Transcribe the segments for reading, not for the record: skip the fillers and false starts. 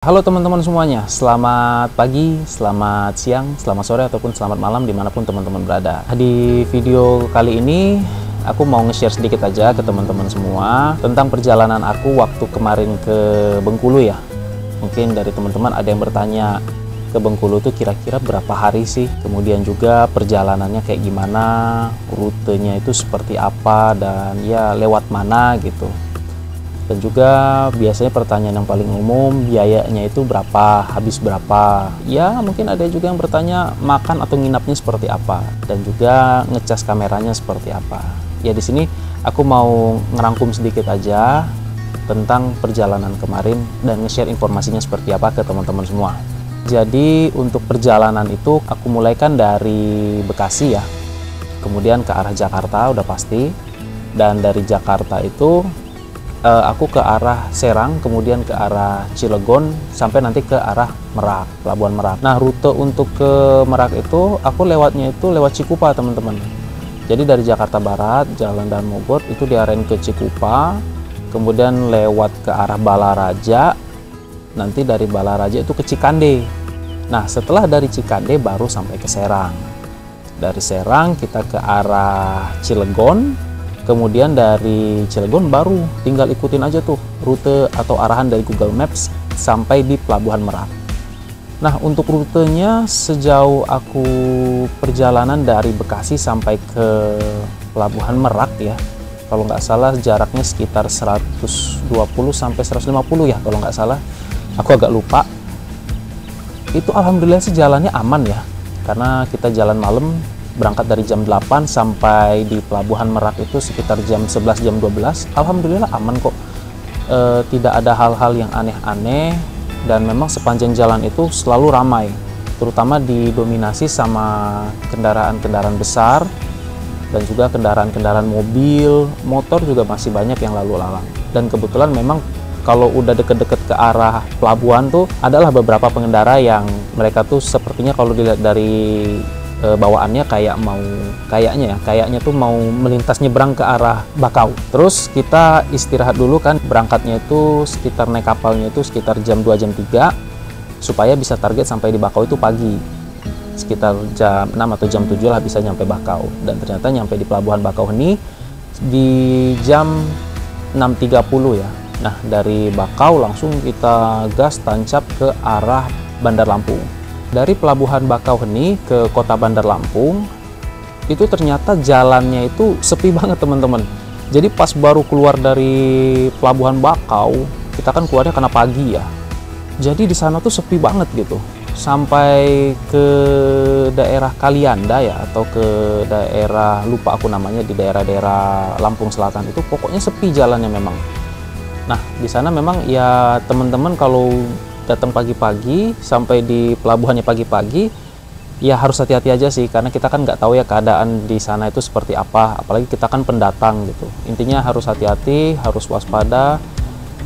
Halo teman-teman semuanya, selamat pagi, selamat siang, selamat sore, ataupun selamat malam dimanapun teman-teman berada. Di video kali ini, aku mau nge-share sedikit aja ke teman-teman semua tentang perjalanan aku waktu kemarin ke Bengkulu ya. Mungkin dari teman-teman ada yang bertanya, ke Bengkulu tuh kira-kira berapa hari sih? Kemudian juga perjalanannya kayak gimana, rutenya itu seperti apa, dan ya lewat mana gitu. Dan juga biasanya pertanyaan yang paling umum, biayanya itu berapa, habis berapa. Ya mungkin ada juga yang bertanya makan atau nginapnya seperti apa, dan juga ngecas kameranya seperti apa. Ya di sini aku mau ngerangkum sedikit aja tentang perjalanan kemarin dan nge-share informasinya seperti apa ke teman-teman semua. Jadi untuk perjalanan itu aku mulaikan dari Bekasi ya, kemudian ke arah Jakarta udah pasti, dan dari Jakarta itu aku ke arah Serang, kemudian ke arah Cilegon, sampai nanti ke arah Merak, Pelabuhan Merak. Nah, rute untuk ke Merak itu, aku lewatnya itu lewat Cikupa, teman-teman. Jadi dari Jakarta Barat, Jalan Dan Mogot, itu diarahin ke Cikupa, kemudian lewat ke arah Balaraja, nanti dari Balaraja itu ke Cikande. Nah, setelah dari Cikande baru sampai ke Serang. Dari Serang kita ke arah Cilegon, kemudian dari Cilegon baru tinggal ikutin aja tuh rute atau arahan dari Google Maps sampai di Pelabuhan Merak. Nah, untuk rutenya sejauh aku perjalanan dari Bekasi sampai ke Pelabuhan Merak ya, kalau nggak salah jaraknya sekitar 120 sampai 150 ya kalau nggak salah, aku agak lupa. Itu alhamdulillah sih jalannya aman ya, karena kita jalan malam, berangkat dari jam 8 sampai di Pelabuhan Merak itu sekitar jam 11, jam 12. Alhamdulillah aman kok, tidak ada hal-hal yang aneh-aneh, dan memang sepanjang jalan itu selalu ramai, terutama didominasi sama kendaraan-kendaraan besar, dan juga kendaraan-kendaraan mobil, motor juga masih banyak yang lalu lalang. Dan kebetulan memang kalau udah deket-deket ke arah pelabuhan tuh adalah beberapa pengendara yang mereka tuh sepertinya kalau dilihat dari bawaannya kayaknya tuh mau melintas nyebrang ke arah Bakau. Terus kita istirahat dulu kan, berangkatnya itu sekitar naik kapalnya itu sekitar jam 2 jam 3 supaya bisa target sampai di Bakau itu pagi. Sekitar jam 6 atau jam 7 lah bisa nyampe Bakau, dan ternyata nyampe di Pelabuhan Bakau ini di jam 6.30 ya. Nah, dari Bakau langsung kita gas tancap ke arah Bandar Lampung. Dari Pelabuhan Bakauheni ke kota Bandar Lampung itu ternyata jalannya itu sepi banget teman-teman. Jadi pas baru keluar dari Pelabuhan Bakau, kita kan keluarnya karena pagi ya, jadi di sana tuh sepi banget gitu. Sampai ke daerah Kalianda ya, atau ke daerah, lupa aku namanya, di daerah-daerah Lampung Selatan itu pokoknya sepi jalannya memang. Nah, di sana memang ya teman-teman kalau datang pagi-pagi sampai di pelabuhannya pagi-pagi ya harus hati-hati aja sih, karena kita kan nggak tahu ya keadaan di sana itu seperti apa, apalagi kita kan pendatang gitu. Intinya harus hati-hati, harus waspada,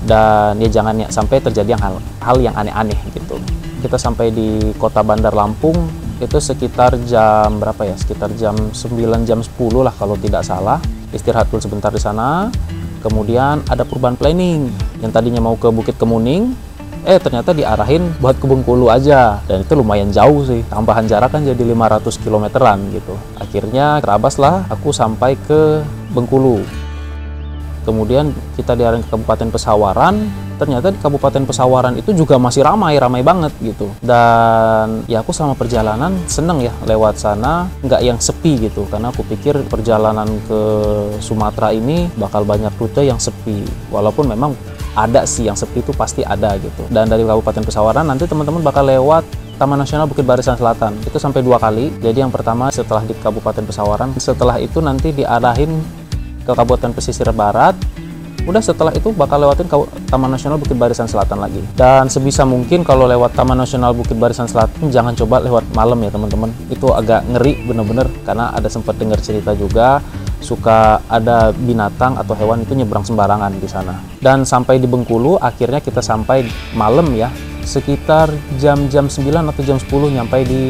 dan ya jangan sampai terjadi hal yang aneh-aneh gitu. Kita sampai di kota Bandar Lampung itu sekitar jam berapa ya, sekitar jam 9 jam 10 lah kalau tidak salah. Istirahat dulu sebentar di sana, kemudian ada perubahan planning. Yang tadinya mau ke Bukit Kemuning, ternyata diarahin buat ke Bengkulu aja, dan itu lumayan jauh sih, tambahan jarak kan jadi 500 kilometeran gitu. Akhirnya terabas lah aku sampai ke Bengkulu. Kemudian kita diarahin ke Kabupaten Pesawaran. Ternyata di Kabupaten Pesawaran itu juga masih ramai banget gitu. Dan ya aku selama perjalanan seneng ya lewat sana, nggak yang sepi gitu, karena aku pikir perjalanan ke Sumatera ini bakal banyak rute yang sepi, walaupun memang ada sih yang sepi, itu pasti ada gitu. Dan dari Kabupaten Pesawaran nanti teman-teman bakal lewat Taman Nasional Bukit Barisan Selatan, itu sampai 2 kali. Jadi yang pertama setelah di Kabupaten Pesawaran, setelah itu nanti diarahin ke Kabupaten Pesisir Barat. Udah setelah itu bakal lewatin Taman Nasional Bukit Barisan Selatan lagi. Dan sebisa mungkin kalau lewat Taman Nasional Bukit Barisan Selatan jangan coba lewat malam ya teman-teman. Itu agak ngeri bener-bener, karena ada sempat dengar cerita juga suka ada binatang atau hewan itu nyebrang sembarangan di sana. Dan sampai di Bengkulu akhirnya kita sampai malam ya, sekitar jam-jam 9 atau jam 10 nyampe di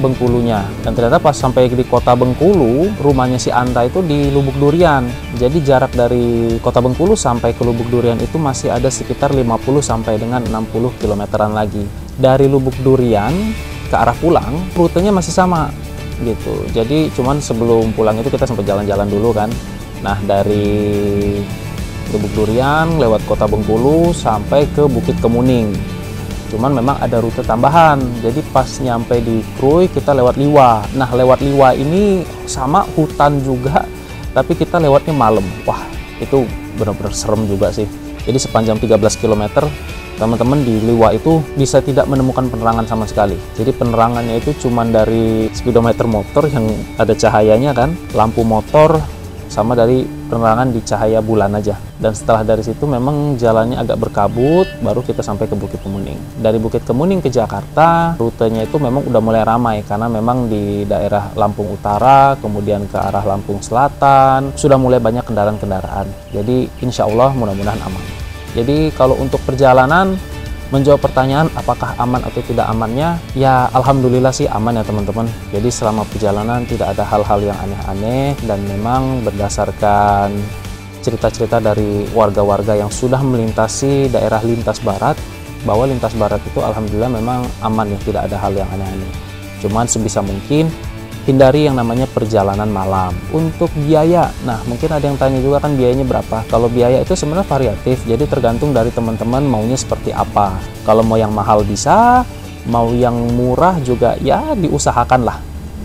Bengkulunya. Dan ternyata pas sampai di kota Bengkulu, rumahnya si Anta itu di Lubuk Durian. Jadi jarak dari kota Bengkulu sampai ke Lubuk Durian itu masih ada sekitar 50 sampai dengan 60 kilometeran lagi. Dari Lubuk Durian ke arah pulang, rutenya masih sama gitu. Jadi cuman sebelum pulang itu kita sempat jalan-jalan dulu kan. Nah, dari Lubuk Durian lewat kota Bengkulu sampai ke Bukit Kemuning. Cuman memang ada rute tambahan, jadi pas nyampe di Krui kita lewat Liwa. Nah, lewat Liwa ini sama hutan juga, tapi kita lewatnya malam. Wah, itu benar-benar serem juga sih. Jadi sepanjang 13 km, teman-teman di Liwa itu bisa tidak menemukan penerangan sama sekali. Jadi penerangannya itu cuman dari speedometer motor yang ada cahayanya kan, lampu motor, sama dari penerangan di cahaya bulan aja. Dan setelah dari situ memang jalannya agak berkabut, baru kita sampai ke Bukit Kemuning. Dari Bukit Kemuning ke Jakarta, rutenya itu memang udah mulai ramai karena memang di daerah Lampung Utara, kemudian ke arah Lampung Selatan, sudah mulai banyak kendaraan-kendaraan. Jadi insya Allah mudah-mudahan aman. Jadi kalau untuk perjalanan, menjawab pertanyaan apakah aman atau tidak amannya, ya alhamdulillah sih aman ya teman-teman. Jadi selama perjalanan tidak ada hal-hal yang aneh-aneh, dan memang berdasarkan cerita-cerita dari warga-warga yang sudah melintasi daerah lintas barat, bahwa lintas barat itu alhamdulillah memang aman ya, tidak ada hal yang aneh-aneh. Cuman sebisa mungkin hindari yang namanya perjalanan malam. Untuk biaya, nah mungkin ada yang tanya juga kan biayanya berapa. Kalau biaya itu sebenarnya variatif, jadi tergantung dari teman-teman maunya seperti apa. Kalau mau yang mahal bisa, mau yang murah juga ya diusahakan lah.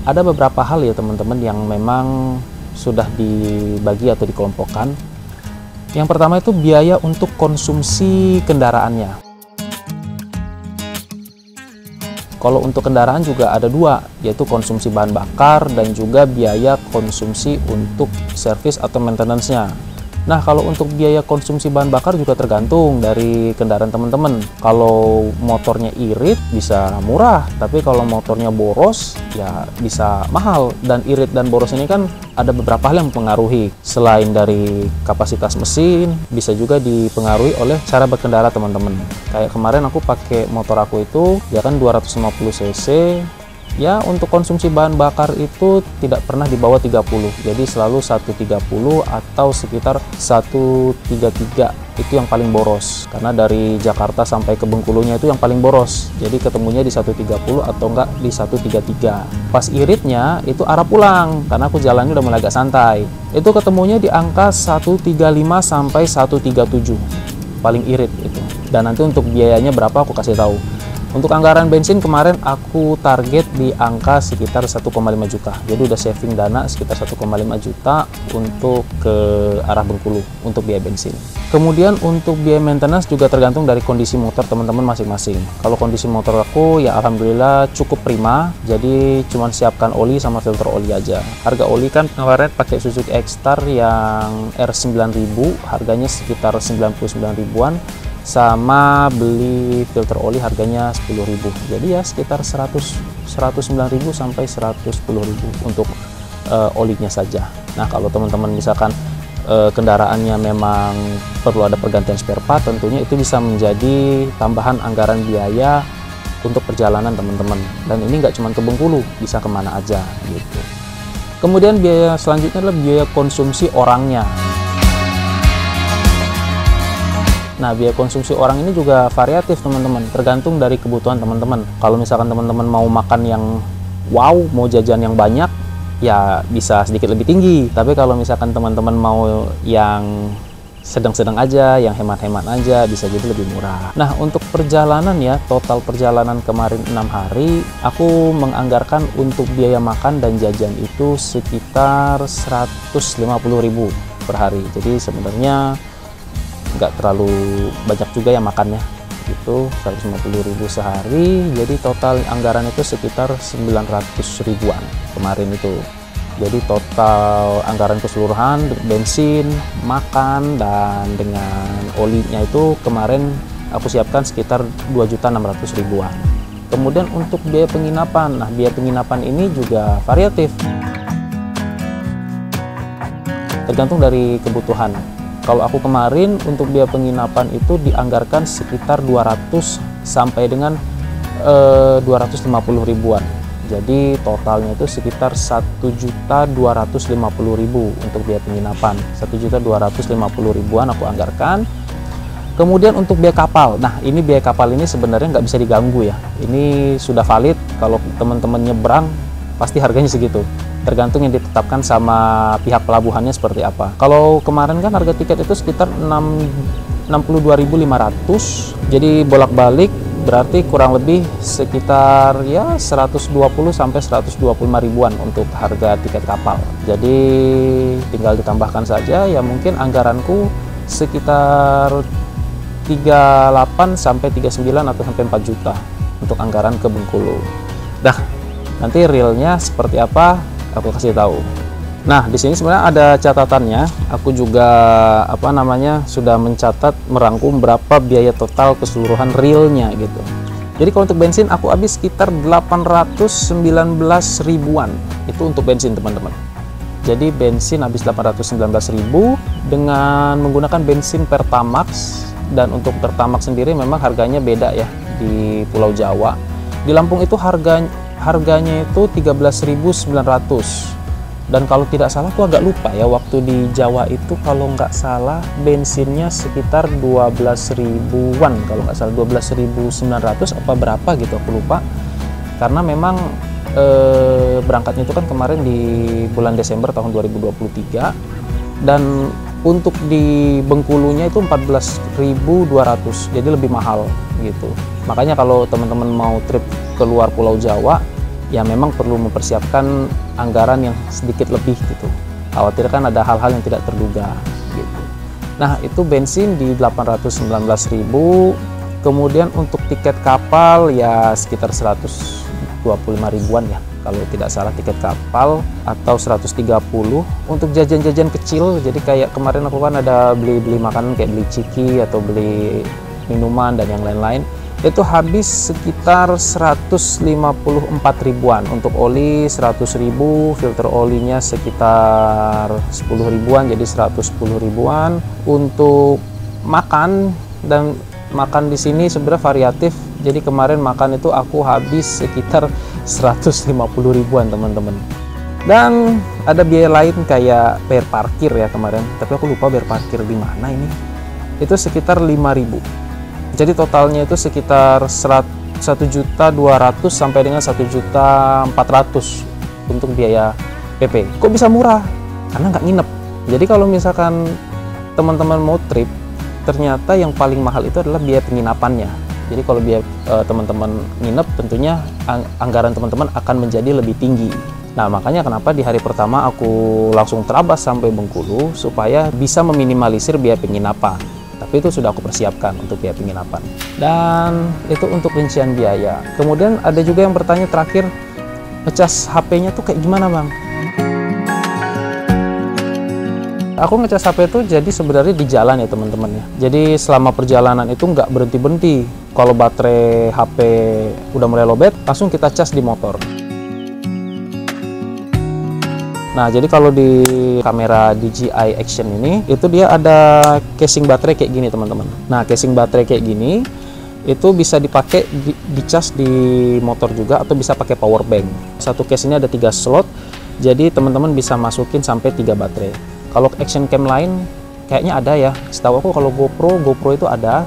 Ada beberapa hal ya teman-teman yang memang sudah dibagi atau dikelompokkan. Yang pertama itu biaya untuk konsumsi kendaraannya. Kalau untuk kendaraan juga ada dua, yaitu konsumsi bahan bakar dan juga biaya konsumsi untuk servis atau maintenance-nya. Nah, kalau untuk biaya konsumsi bahan bakar juga tergantung dari kendaraan teman-teman. Kalau motornya irit bisa murah, tapi kalau motornya boros ya bisa mahal. Dan irit dan boros ini kan ada beberapa hal yang mempengaruhi. Selain dari kapasitas mesin, bisa juga dipengaruhi oleh cara berkendara teman-teman. Kayak kemarin aku pakai motor aku itu ya kan 250 cc. Ya, untuk konsumsi bahan bakar itu tidak pernah di bawah 30. Jadi selalu 130 atau sekitar 133 itu yang paling boros. Karena dari Jakarta sampai ke Bengkulunya itu yang paling boros. Jadi ketemunya di 130 atau enggak di 133. Pas iritnya itu arah pulang, karena aku jalannya udah mulai agak santai. Itu ketemunya di angka 135 sampai 137. Paling irit itu. Dan nanti untuk biayanya berapa aku kasih tahu. Untuk anggaran bensin kemarin aku target di angka sekitar 1,5 juta. Jadi udah saving dana sekitar 1,5 juta untuk ke arah Bengkulu untuk biaya bensin. Kemudian untuk biaya maintenance juga tergantung dari kondisi motor teman-teman masing-masing. Kalau kondisi motor aku ya alhamdulillah cukup prima. Jadi cuman siapkan oli sama filter oli aja. Harga oli kan kemarin pakai Suzuki X-Star yang R9000, harganya sekitar 99 ribuan. Sama beli filter oli harganya 10.000. Jadi ya sekitar 109.000 sampai 110.000 untuk olinya saja. Nah, kalau teman-teman misalkan kendaraannya memang perlu ada pergantian spare part, tentunya itu bisa menjadi tambahan anggaran biaya untuk perjalanan teman-teman. Dan ini nggak cuma ke Bengkulu, bisa kemana aja gitu. Kemudian biaya selanjutnya adalah biaya konsumsi orangnya. Nah, biaya konsumsi orang ini juga variatif teman-teman, tergantung dari kebutuhan teman-teman. Kalau misalkan teman-teman mau makan yang wow, mau jajan yang banyak, ya bisa sedikit lebih tinggi. Tapi kalau misalkan teman-teman mau yang sedang-sedang aja, yang hemat-hemat aja, bisa jadi lebih murah. Nah, untuk perjalanan ya, total perjalanan kemarin 6 hari, aku menganggarkan untuk biaya makan dan jajan itu sekitar 150.000 per hari. Jadi sebenarnya nggak terlalu banyak juga ya makannya, itu 150.000 sehari. Jadi total anggaran itu sekitar 900 ribuan kemarin itu. Jadi total anggaran keseluruhan bensin, makan, dan dengan olinya itu kemarin aku siapkan sekitar 2.600 ribuan. Kemudian untuk biaya penginapan, nah biaya penginapan ini juga variatif, tergantung dari kebutuhan. Kalau aku kemarin untuk biaya penginapan itu dianggarkan sekitar 200 sampai dengan 250 ribuan. Jadi totalnya itu sekitar 1.250.000 untuk biaya penginapan. 1.250 ribuan aku anggarkan. Kemudian untuk biaya kapal, nah ini biaya kapal ini sebenarnya nggak bisa diganggu ya. Ini sudah valid, kalau teman-teman nyebrang pasti harganya segitu. Tergantung yang ditetapkan sama pihak pelabuhannya seperti apa. Kalau kemarin kan harga tiket itu sekitar 62.500, jadi bolak-balik berarti kurang lebih sekitar ya 120 sampai 125 ribuan untuk harga tiket kapal. Jadi tinggal ditambahkan saja ya, mungkin anggaranku sekitar 38 sampai 39 atau sampai 4 juta untuk anggaran ke Bengkulu. Nah, nanti realnya seperti apa aku kasih tahu. Nah, di sini sebenarnya ada catatannya. Aku juga sudah mencatat, merangkum berapa biaya total keseluruhan realnya gitu. Jadi kalau untuk bensin aku habis sekitar 819 ribuan. Itu untuk bensin, teman-teman. Jadi bensin habis 819 ribu dengan menggunakan bensin Pertamax, dan untuk Pertamax sendiri memang harganya beda ya di Pulau Jawa. Di Lampung itu harganya itu 13.900. Dan kalau tidak salah aku agak lupa ya, waktu di Jawa itu kalau nggak salah bensinnya sekitar 12 ribuan, kalau nggak salah 12.900 apa berapa gitu, aku lupa. Karena memang berangkatnya itu kan kemarin di bulan Desember tahun 2023, dan untuk di Bengkulunya itu 14.200, jadi lebih mahal gitu. Makanya kalau teman-teman mau trip keluar Pulau Jawa, ya memang perlu mempersiapkan anggaran yang sedikit lebih gitu. Khawatir kan ada hal-hal yang tidak terduga gitu. Nah, itu bensin di 819.000. Kemudian untuk tiket kapal ya sekitar 125 ribuan ya, kalau tidak salah tiket kapal, atau 130. Untuk jajan-jajan kecil, jadi kayak kemarin aku kan ada beli makanan kayak beli ciki atau beli minuman dan yang lain-lain, itu habis sekitar 154 ribuan. Untuk oli 100 ribu, filter olinya sekitar 10 ribuan, jadi 110 ribuan. Untuk makan, dan makan di sini sebenarnya variatif. Jadi kemarin makan itu aku habis sekitar 150 ribuan, teman-teman. Dan ada biaya lain kayak bayar parkir ya kemarin, tapi aku lupa bayar parkir di mana ini. Itu sekitar 5.000. Jadi totalnya itu sekitar 1.200.000 sampai dengan 1.400.000 untuk biaya PP. Kok bisa murah? Karena nggak nginep. Jadi kalau misalkan teman-teman mau trip, ternyata yang paling mahal itu adalah biaya penginapannya. Jadi kalau biaya teman-teman nginep, tentunya anggaran teman-teman akan menjadi lebih tinggi. Nah, makanya kenapa di hari pertama aku langsung terabas sampai Bengkulu, supaya bisa meminimalisir biaya penginapan. Tapi itu sudah aku persiapkan untuk biaya penginapan. Dan itu untuk rincian biaya. Kemudian ada juga yang bertanya terakhir, ngecas HP-nya tuh kayak gimana, Bang? Aku ngecas HP itu jadi sebenarnya di jalan ya, teman-teman ya. Jadi selama perjalanan itu nggak berhenti-berhenti. Kalau baterai HP udah mulai lowbat, langsung kita cas di motor. Nah, jadi kalau di kamera DJI Action ini, itu dia ada casing baterai kayak gini, teman-teman. Nah, casing baterai kayak gini, itu bisa dipakai dicas di motor juga, atau bisa pakai power bank. Satu case ini ada 3 slot, jadi teman-teman bisa masukin sampai 3 baterai. Kalau action cam lain, kayaknya ada ya. Setahu aku kalau GoPro itu ada,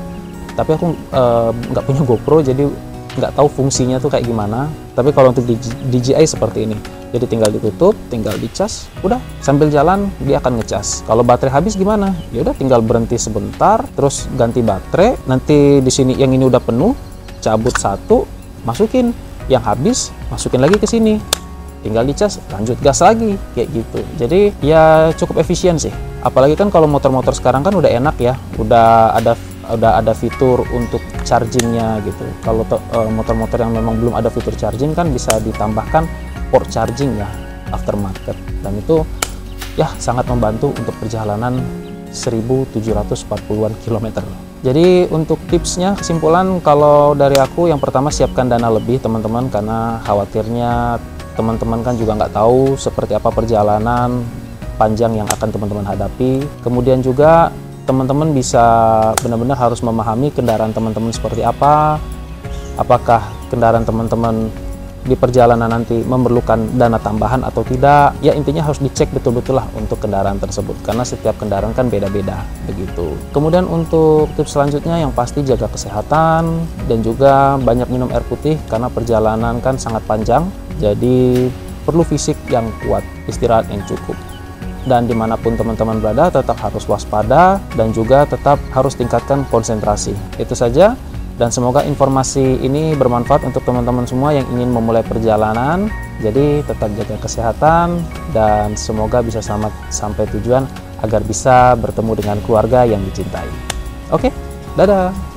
tapi aku nggak punya GoPro, jadi nggak tahu fungsinya tuh kayak gimana. Tapi kalau untuk DJI seperti ini. Jadi tinggal ditutup, tinggal dicas, udah sambil jalan dia akan ngecas. Kalau baterai habis gimana? Ya udah tinggal berhenti sebentar, terus ganti baterai. Nanti di sini yang ini udah penuh, cabut satu, masukin. Yang habis, masukin lagi ke sini. Tinggal dicas, lanjut gas lagi, kayak gitu. Jadi ya cukup efisien sih. Apalagi kan kalau motor-motor sekarang kan udah enak ya, udah ada fitur untuk chargingnya gitu. Kalau motor-motor yang memang belum ada fitur charging kan bisa ditambahkan port charging ya, aftermarket, dan itu ya sangat membantu untuk perjalanan 1.740-an kilometer. Jadi untuk tipsnya, kesimpulan kalau dari aku, yang pertama siapkan dana lebih, teman-teman, karena khawatirnya teman-teman kan juga nggak tahu seperti apa perjalanan panjang yang akan teman-teman hadapi. Kemudian juga teman-teman bisa benar-benar harus memahami kendaraan teman-teman seperti apa, apakah kendaraan teman-teman di perjalanan nanti memerlukan dana tambahan atau tidak. Ya intinya harus dicek betul-betul lah untuk kendaraan tersebut, karena setiap kendaraan kan beda-beda begitu. Kemudian untuk tips selanjutnya yang pasti jaga kesehatan dan juga banyak minum air putih, karena perjalanan kan sangat panjang, jadi perlu fisik yang kuat, istirahat yang cukup. Dan dimanapun teman-teman berada tetap harus waspada dan juga tetap harus tingkatkan konsentrasi. Itu saja. Dan semoga informasi ini bermanfaat untuk teman-teman semua yang ingin memulai perjalanan. Jadi tetap jaga kesehatan dan semoga bisa selamat sampai tujuan agar bisa bertemu dengan keluarga yang dicintai. Oke, dadah!